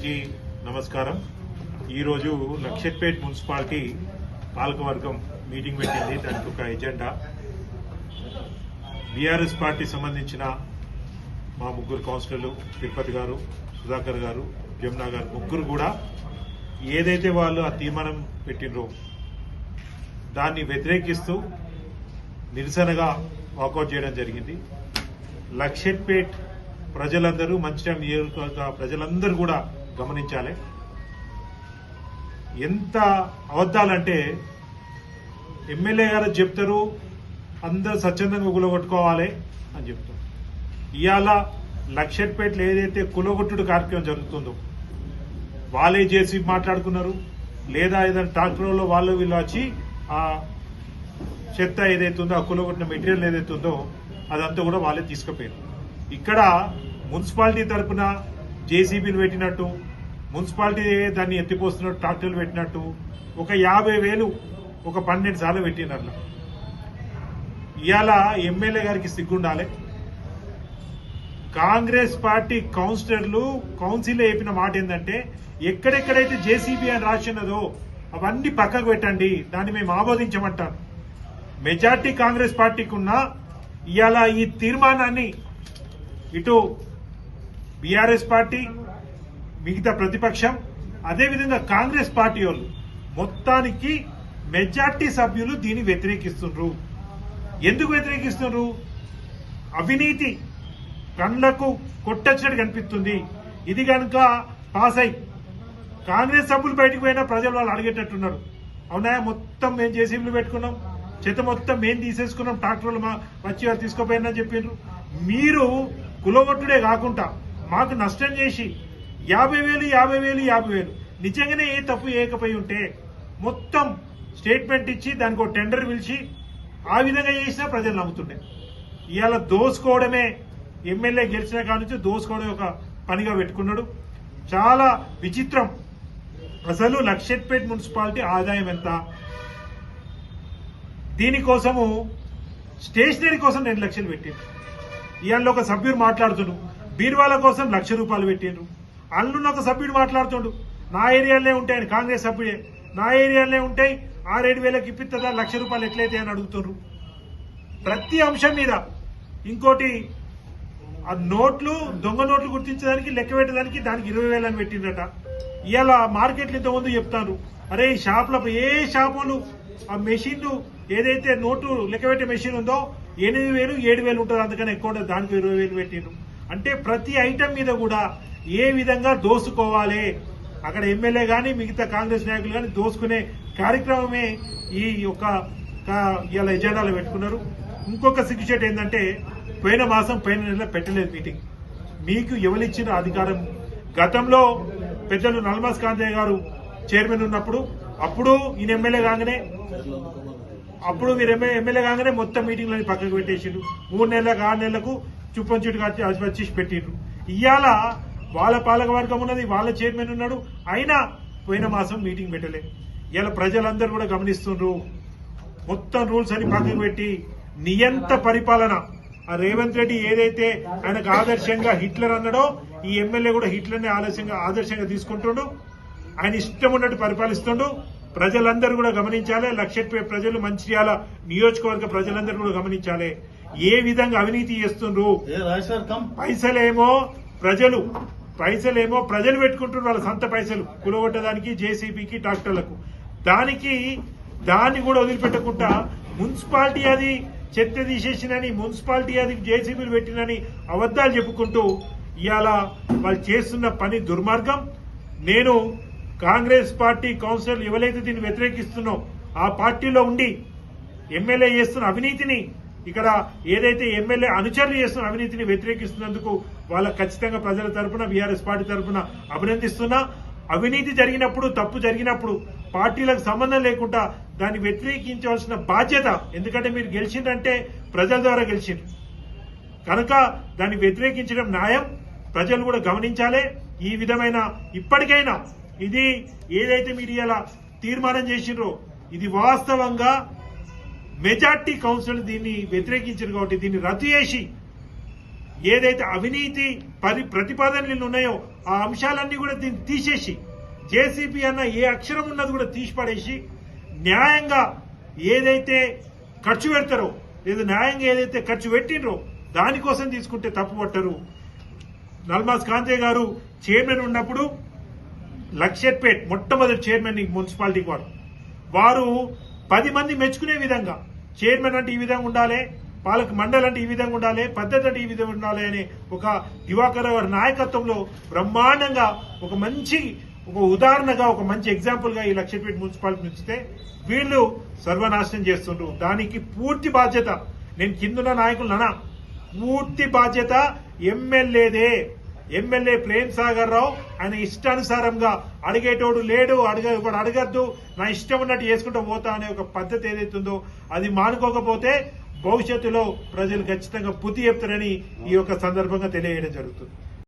అందరికీ నమస్కారం. ఈరోజు లక్షట్పేట్ మున్సిపాలిటీ పాలకవర్గం మీటింగ్ పెట్టింది. దానికి ఒక ఎజెండా బీఆర్ఎస్ పార్టీ సంబంధించిన మా ముగ్గురు కౌన్సిలర్లు తిరుపతి గారు, సుధాకర్ గారు, జమునా గారు ముగ్గురు కూడా ఏదైతే వాళ్ళు ఆ తీర్మానం పెట్టినరో దాన్ని వ్యతిరేకిస్తూ నిరసనగా వాకౌట్ చేయడం జరిగింది. లక్షట్పేట్ ప్రజలందరూ, మంచిర్యాల నియోజకవర్గ ప్రజలందరూ కూడా గమనించాలి. ఎంత అబద్దాలంటే ఎమ్మెల్యే గారు చెప్తారు అందరు స్వచ్ఛందంగా కులగొట్టుకోవాలి అని చెప్తారు. ఇవాళ లక్షట్పేటలో ఏదైతే కులగొట్టుడు కార్యక్రమం జరుగుతుందో వాళ్ళే చేసి మాట్లాడుకున్నారు, లేదా ఏదైనా ట్రాక్టర్లో వాళ్ళు వీళ్ళు వచ్చి ఆ చెత్త ఏదైతుందో, ఆ కులగొట్టిన మెటీరియల్ ఏదైతుందో అదంతా కూడా వాళ్ళే తీసుకుపోయారు. ఇక్కడ మున్సిపాలిటీ తరఫున జేసీబీలు పెట్టినట్టు, మున్సిపాలిటీ దాన్ని ఎత్తిపోస్తున్నట్టు ట్రాక్టర్లు పెట్టినట్టు ఒక 50,000 ఒక 12 సార్లు పెట్టినట్ల. ఇవాళ ఎమ్మెల్యే గారికి సిగ్గుండాలి. కాంగ్రెస్ పార్టీ కౌన్సిలర్లు కౌన్సిల్లో చెప్పిన మాట ఏంటంటే ఎక్కడెక్కడైతే జేసీబీ అని రాసినదో అవన్నీ పక్కకు పెట్టండి, దాన్ని మేము ఆమోదించమంటాను. మెజార్టీ కాంగ్రెస్ పార్టీకి ఉన్న ఇవాళ ఈ తీర్మానాన్ని ఇటు బీఆర్ఎస్ పార్టీ, మిగతా ప్రతిపక్షం, అదేవిధంగా కాంగ్రెస్ పార్టీ వాళ్ళు మొత్తానికి మెజార్టీ సభ్యులు దీన్ని వ్యతిరేకిస్తున్నారు. ఎందుకు వ్యతిరేకిస్తున్నారు? అవినీతి కళ్లకు కొట్టొచ్చినట్టు కనిపిస్తుంది. ఇది కనుక పాస్ అయి కాంగ్రెస్ సభ్యులు బయటకు పోయినా ప్రజలు వాళ్ళు అడిగేటట్టున్నారు. అవునా, మొత్తం మేము జేసీబీలు పెట్టుకున్నాం, చెత్త మొత్తం మేము తీసేసుకున్నాం, ట్రాక్టర్లు వచ్చి వాళ్ళు తీసుకుపోయినా చెప్పిండ్రు. మీరు కులగొట్టుడే కాకుండా మాకు నష్టం చేసి 50,000 నిజంగానే ఏ తప్పు చేయకపోయి ఉంటే మొత్తం స్టేట్మెంట్ ఇచ్చి దానికి ఒక టెండర్ పిలిచి ఆ విధంగా చేసినా ప్రజలు నమ్ముతుండే. ఇవాళ దోసుకోవడమే, ఎమ్మెల్యే గెలిచిన కాడ నుంచి దోసుకోవడం ఒక పనిగా పెట్టుకున్నాడు. చాలా విచిత్రం. అసలు లక్షట్పేట్ మున్సిపాలిటీ ఆదాయం ఎంత? దీనికోసము స్టేషనరీ కోసం 2 లక్షలు పెట్టిండ్రు. ఇవాళ ఒక సభ్యుడు మాట్లాడుతుండు, బీర్వాల కోసం ₹1,00,000 పెట్టిండ్రు. అల్లున్న ఒక సభ్యుడు మాట్లాడుతుండు, నా ఏరియాలోనే ఉంటాయని, కాంగ్రెస్ సభ్యుడే, నా ఏరియాలోనే ఉంటాయి, 6,000-7,000 ఇప్పిస్తుందా, ₹1,00,000 ఎట్లయితే అని అడుగుతుండ్రు. ప్రతి అంశం మీద. ఇంకోటి, ఆ నోట్లు, దొంగ నోట్లు గుర్తించడానికి, లెక్క పెట్టడానికి దానికి 20,000 అని పెట్టిండట. ఇవాళ మార్కెట్లు ఇంతకుముందు చెప్తారు, అరే ఈ షాపుల ఏ షాపులు ఆ మెషిన్ ఏదైతే నోటు లెక్క పెట్టే మెషిన్ ఉందో 8,000, 7,000 ఉంటుంది, అందుకని ఎక్కువ ఉంటుంది, దానికి 20,000 పెట్టిండ్రు. అంటే ప్రతి ఐటెం మీద కూడా ఏ విధంగా దోసుకోవాలి, అక్కడ ఎమ్మెల్యే గాని మిగతా కాంగ్రెస్ నాయకులు గాని దోసుకునే కార్యక్రమమే ఈ యొక్క ఇలా ఎజెండాలో పెట్టుకున్నారు. ఇంకొక సిగ్గుచేటు ఏంటంటే పోయిన నెల పెట్టలేదు మీటింగ్. మీకు ఎవరిచ్చిన అధికారం? గతంలో పెద్దలు నల్మాస్ కాంతయ్య గారు చైర్మన్ ఉన్నప్పుడు, అప్పుడు ఈయన ఎమ్మెల్యే కాగానే, మీరు ఎమ్మెల్యే కాగానే మొత్తం మీటింగ్లని పక్కకు పెట్టేసిండ్రు. 3 నెలలకు 6 నెలలకు చుప్పంచుట్టుగా వచ్చి పెట్టిండ్రు. ఇవాళ వాళ్ళ పాలక వర్గం ఉన్నది, వాళ్ళ చైర్మన్ ఉన్నాడు, అయినా పోయిన మాసం మీటింగ్ పెట్టలే. ఇలా ప్రజలందరూ కూడా గమనిస్తుండ్రు. మొత్తం రూల్స్ అని పక్కకు పెట్టి నియంత పరిపాలన. ఆ రేవంత్ రెడ్డి ఏదైతే ఆయనకు ఆదర్శంగా హిట్లర్ అన్నాడో, ఈ ఎమ్మెల్యే కూడా హిట్లర్ని ఆదర్శంగా తీసుకుంటుండు. ఆయన ఇష్టం ఉన్నట్టు పరిపాలిస్తుండు. ప్రజలందరూ కూడా గమనించాలి. లక్షట్పేట ప్రజలు, మంచిర్యాల నియోజకవర్గ ప్రజలందరూ కూడా గమనించాలి ఏ విధంగా అవినీతి చేస్తుండ్రు. పైసలేమో ప్రజలు పెట్టుకుంటున్నారు, వాళ్ళ సొంత పైసలు కులగొట్టడానికి, జేసీబీకి, ట్రాక్టర్లకు. దాన్ని కూడా వదిలిపెట్టకుండా మున్సిపాలిటీ అది చెత్త తీసేసినని, మున్సిపాలిటీ అది జేసీబీలు పెట్టినని అబద్దాలు చెప్పుకుంటూ ఇవాళ వాళ్ళు చేస్తున్న పని దుర్మార్గం. నేను కాంగ్రెస్ పార్టీ కౌన్సిలర్ ఎవరైతే దీన్ని వ్యతిరేకిస్తున్నో ఆ పార్టీలో ఉండి ఎమ్మెల్యే చేస్తున్న అవినీతిని, ఇక్కడ ఏదైతే ఎమ్మెల్యే అనుచరులు చేస్తున్న అవినీతిని వ్యతిరేకిస్తున్నందుకు వాళ్ళకు ఖచ్చితంగా ప్రజల తరఫున, బీఆర్ఎస్ పార్టీ తరఫున అభినందిస్తున్నా. అవినీతి జరిగినప్పుడు, తప్పు జరిగినప్పుడు పార్టీలకు సంబంధం లేకుండా దాన్ని వ్యతిరేకించవలసిన బాధ్యత, ఎందుకంటే మీరు గెలిచిందంటే ప్రజల ద్వారా గెలిచిండ్రు కనుక దాన్ని వ్యతిరేకించడం న్యాయం. ప్రజలు కూడా గమనించాలి. ఈ విధమైన ఇప్పటికైనా ఇది ఏదైతే మీరు ఇలా తీర్మానం చేసిండ్రో ఇది వాస్తవంగా మెజార్టీ కౌన్సిల్ దీన్ని వ్యతిరేకించారు కాబట్టి దీన్ని రద్దు చేసి ఏదైతే అవినీతి ప్రతిపాదనలు ఉన్నాయో ఆ అంశాలన్నీ కూడా దీన్ని తీసేసి జేసీబీ అన్న ఏ అక్షరం ఉన్నది కూడా తీసి పడేసి న్యాయంగా ఏదైతే ఖర్చు పెడతారో లేదా న్యాయంగా ఏదైతే ఖర్చు పెట్టినరో దానికోసం తీసుకుంటే తప్పు పట్టరు. నల్మాస్ కాంతే గారు చైర్మన్ ఉన్నప్పుడు లక్షట్పేట్ మొట్టమొదటి చైర్మన్ మున్సిపాలిటీకి వారు 10 మంది మెచ్చుకునే విధంగా చైర్మన్ అంటే ఈ విధంగా ఉండాలి, పాలక మండలి అంటే ఈ విధంగా ఉండాలి, పద్ధతి అంటే ఈ విధంగా ఉండాలి అనే ఒక దివాకర్ గారి నాయకత్వంలో బ్రహ్మాండంగా ఒక ఉదాహరణగా ఒక మంచి ఎగ్జాంపుల్ గా ఈ లక్షట్పేట మున్సిపాలిటీ ఉంచితే వీళ్ళు సర్వనాశనం చేస్తుండ్రు. దానికి పూర్తి బాధ్యత నేను కిందున్న నాయకులు పూర్తి బాధ్యత ఎమ్మెల్యేదే. ఎమ్మెల్యే ప్రేమ్ సాగర్ రావు ఆయన ఇష్టానుసారంగా అడిగేటోడు లేడు, అడగద్దు, నా ఇష్టం ఉన్నట్టు చేసుకుంటూ పోతా అనే ఒక పద్ధతి ఏదైతుందో అది మానుకోకపోతే భవిష్యత్తులో ప్రజలు ఖచ్చితంగా బుద్ధి చెప్తారని ఈ యొక్క సందర్భంగా తెలియజేయడం జరుగుతుంది.